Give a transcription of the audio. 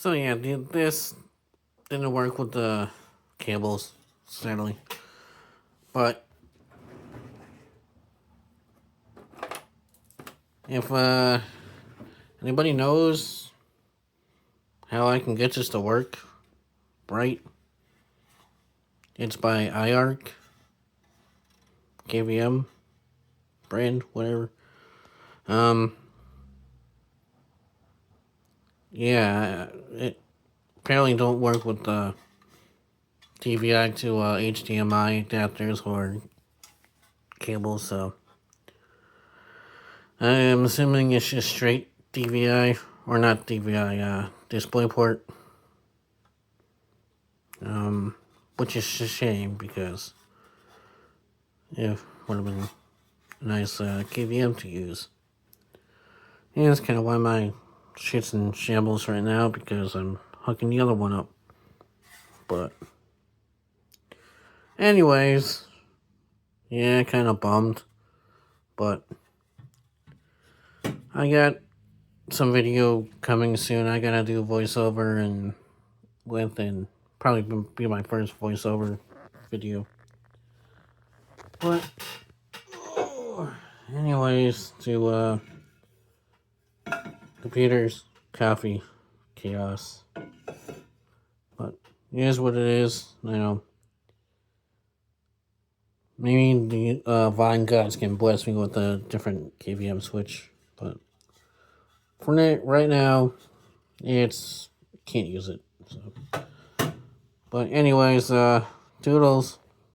So yeah, this didn't work with the cables, sadly. But if anybody knows how I can get this to work right, it's by iArc, KVM, brand, whatever. Yeah, it apparently don't work with the DVI to HDMI adapters or cables, so I'm assuming it's just straight DVI, or not DVI, DisplayPort. Which is a shame because it would have been a nice KVM to use. And that's kind of why my shit's in shambles right now, because I'm hooking the other one up. But anyways, yeah, kind of bummed. But I got some video coming soon. I gotta do voiceover and probably be my first voiceover video. But anyways, to computers, coffee, chaos. But it is what it is. You know, maybe the Vine gods can bless me with a different KVM switch. But for right now, can't use it. So. But anyways, doodles.